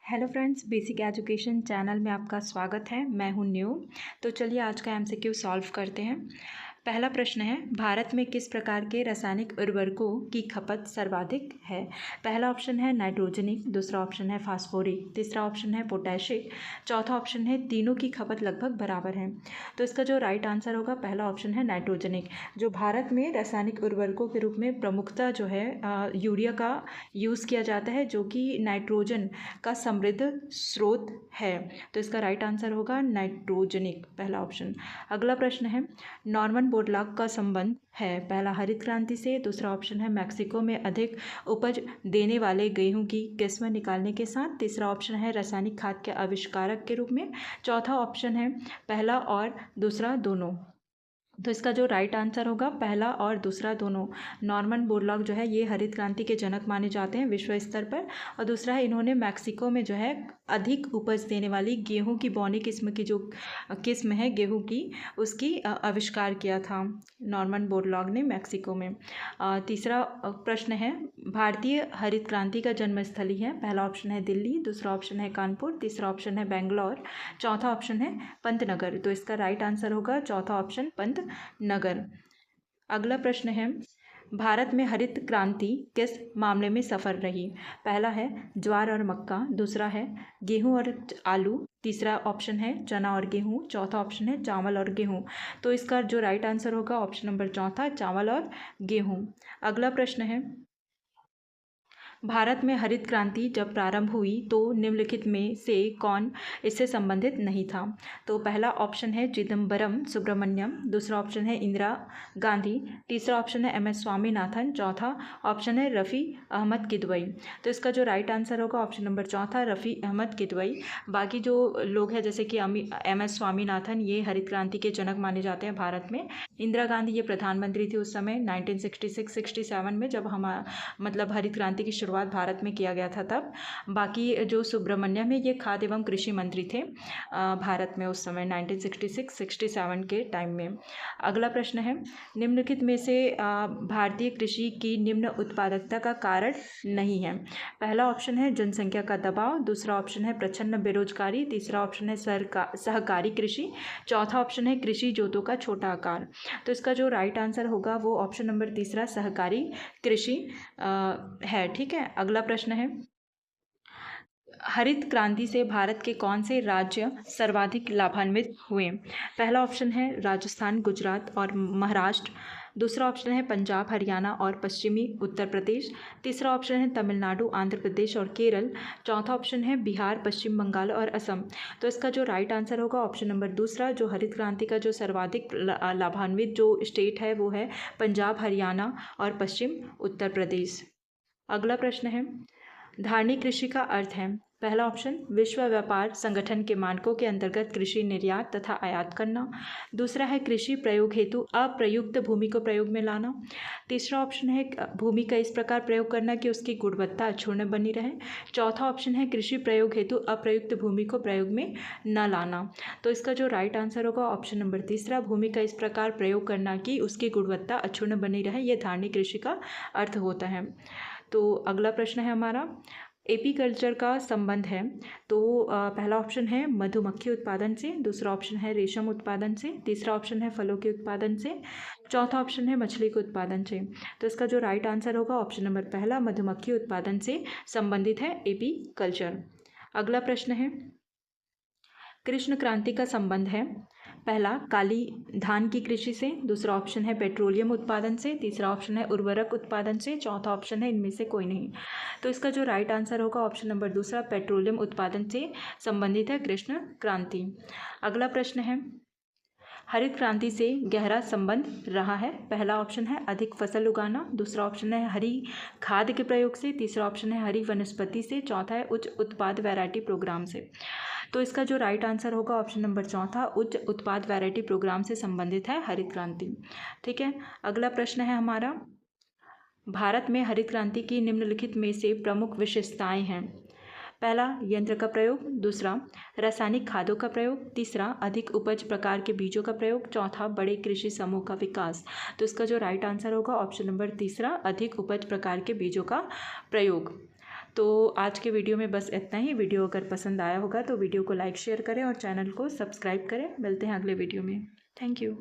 Hello friends, basic education channel में आपका स्वागत है। मैं हूं न्यू। तो चलिए आज का एमसीक्यू सॉल्व करते हैं। पहला प्रश्न है, भारत में किस प्रकार के रासायनिक उर्वरकों की खपत सर्वाधिक है? पहला ऑप्शन है नाइट्रोजनिक, दूसरा ऑप्शन है फास्फोरिक, तीसरा ऑप्शन है पोटैशिक, चौथा ऑप्शन है तीनों की खपत लगभग बराबर है। तो इसका जो राइट आंसर होगा पहला ऑप्शन है नाइट्रोजनिक। जो भारत में रासायनिक उर्वरकों के रूप में प्रमुखता जो है यूरिया का यूज़ किया जाता है, जो कि नाइट्रोजन का समृद्ध स्रोत है। तो इसका राइट आंसर होगा नाइट्रोजनिक, पहला ऑप्शन। अगला प्रश्न है, नॉर्मन बोरलॉग का संबंध है? पहला हरित क्रांति से, दूसरा ऑप्शन है मैक्सिको में अधिक उपज देने वाले गेहूं की किस्म निकालने के साथ, तीसरा ऑप्शन है रासायनिक खाद के आविष्कारक के रूप में, चौथा ऑप्शन है पहला और दूसरा दोनों। तो इसका जो राइट आंसर होगा पहला और दूसरा दोनों। नॉर्मन बोरलॉग जो है ये हरित क्रांति के जनक माने जाते हैं विश्व स्तर पर। और दूसरा है, इन्होंने मैक्सिको में जो है अधिक उपज देने वाली गेहूं की बौनी किस्म की जो किस्म है गेहूं की, उसकी आविष्कार किया था नॉर्मन बोरलॉग ने मैक्सिको में। तीसरा प्रश्न है, भारतीय हरित क्रांति का जन्मस्थली है? पहला ऑप्शन है दिल्ली, दूसरा ऑप्शन है कानपुर, तीसरा ऑप्शन है बेंगलोर, चौथा ऑप्शन है पंतनगर। तो इसका राइट आंसर होगा चौथा ऑप्शन पंतनगर। अगला प्रश्न है, भारत में हरित क्रांति किस मामले में सफल रही? पहला है ज्वार और मक्का, दूसरा है गेहूं और आलू, तीसरा ऑप्शन है चना और गेहूं, चौथा ऑप्शन है चावल और गेहूं। तो इसका जो राइट आंसर होगा ऑप्शन नंबर चौथा, चावल और गेहूं। अगला प्रश्न है, भारत में हरित क्रांति जब प्रारंभ हुई तो निम्नलिखित में से कौन इससे संबंधित नहीं था? तो पहला ऑप्शन है चिदम्बरम सुब्रमण्यम, दूसरा ऑप्शन है इंदिरा गांधी, तीसरा ऑप्शन है एम एस स्वामीनाथन, चौथा ऑप्शन है रफ़ी अहमद किदवई। तो इसका जो राइट आंसर होगा ऑप्शन नंबर चौथा, रफ़ी अहमद किदवई। बाकी जो लोग हैं जैसे कि एम एस स्वामीनाथन, ये हरित क्रांति के जनक माने जाते हैं भारत में। इंदिरा गांधी ये प्रधानमंत्री थी उस समय 1966-67 में, जब हम मतलब हरित क्रांति की शुरुआत भारत में किया गया था तब। बाकी जो सुब्रमण्यम है ये खाद्य एवं कृषि मंत्री थे भारत में उस समय 1966-67 के टाइम में। अगला प्रश्न है, निम्नलिखित में से भारतीय कृषि की निम्न उत्पादकता का कारण नहीं है? पहला ऑप्शन है जनसंख्या का दबाव, दूसरा ऑप्शन है प्रचंड बेरोजगारी, तीसरा ऑप्शन है सहकारी कृषि, चौथा ऑप्शन है कृषि जोतों का छोटा आकार। तो इसका जो राइट आंसर होगा वो ऑप्शन नंबर तीसरा, सहकारी कृषि है। ठीक है। अगला प्रश्न है, हरित क्रांति से भारत के कौन से राज्य सर्वाधिक लाभान्वित हुए? पहला ऑप्शन है राजस्थान, गुजरात और महाराष्ट्र, दूसरा ऑप्शन है पंजाब, हरियाणा और पश्चिमी उत्तर प्रदेश, तीसरा ऑप्शन है तमिलनाडु, आंध्र प्रदेश और केरल, चौथा ऑप्शन है बिहार, पश्चिम बंगाल और असम। तो इसका जो राइट आंसर होगा ऑप्शन नंबर दूसरा, जो हरित क्रांति का जो सर्वाधिक लाभान्वित जो स्टेट है वो है पंजाब, हरियाणा और पश्चिम उत्तर प्रदेश। अगला प्रश्न है, धारणीय कृषि का अर्थ है? पहला ऑप्शन विश्व व्यापार संगठन के मानकों के अंतर्गत कृषि निर्यात तथा आयात करना, दूसरा है कृषि प्रयोग हेतु अप्रयुक्त भूमि को प्रयोग में लाना, तीसरा ऑप्शन है भूमि का इस प्रकार प्रयोग करना कि उसकी गुणवत्ता अक्षुण्ण बनी रहे, चौथा ऑप्शन है कृषि प्रयोग हेतु अप्रयुक्त भूमि को प्रयोग में न लाना। तो इसका जो राइट आंसर होगा ऑप्शन नंबर तीसरा, भूमि का इस प्रकार प्रयोग करना कि उसकी गुणवत्ता अक्षुण्ण बनी रहे, ये धारणीय कृषि का अर्थ होता है। तो अगला प्रश्न है हमारा, एपीकल्चर का संबंध है? तो पहला ऑप्शन है मधुमक्खी उत्पादन से, दूसरा ऑप्शन है रेशम उत्पादन से, तीसरा ऑप्शन है फलों के उत्पादन से, चौथा ऑप्शन है मछली के उत्पादन से। तो इसका जो राइट आंसर होगा ऑप्शन नंबर पहला, मधुमक्खी उत्पादन से संबंधित है एपीकल्चर। अगला प्रश्न है, कृष्ण क्रांति का संबंध है? पहला काली धान की कृषि से, दूसरा ऑप्शन है पेट्रोलियम उत्पादन से, तीसरा ऑप्शन है उर्वरक उत्पादन से, चौथा ऑप्शन है इनमें से कोई नहीं। तो इसका जो राइट आंसर होगा ऑप्शन नंबर दूसरा, पेट्रोलियम उत्पादन से संबंधित है कृष्ण क्रांति। अगला प्रश्न है, हरित क्रांति से गहरा संबंध रहा है? पहला ऑप्शन है अधिक फसल उगाना, दूसरा ऑप्शन है हरी खाद के प्रयोग से, तीसरा ऑप्शन है हरी वनस्पति से, चौथा है उच्च उत्पाद वैरायटी प्रोग्राम से। तो इसका जो राइट आंसर होगा ऑप्शन नंबर चौथा, उच्च उत्पाद वैरायटी प्रोग्राम से संबंधित है हरित क्रांति। ठीक है। अगला प्रश्न है हमारा, भारत में हरित क्रांति की निम्नलिखित में से प्रमुख विशेषताएं हैं? पहला यंत्र का प्रयोग, दूसरा रासायनिक खादों का प्रयोग, तीसरा अधिक उपज प्रकार के बीजों का प्रयोग, चौथा बड़े कृषि समूह का विकास। तो इसका जो राइट आंसर होगा ऑप्शन नंबर तीसरा, अधिक उपज प्रकार के बीजों का प्रयोग। तो आज के वीडियो में बस इतना ही। वीडियो अगर पसंद आया होगा तो वीडियो को लाइक शेयर करें और चैनल को सब्सक्राइब करें। मिलते हैं अगले वीडियो में। Thank you.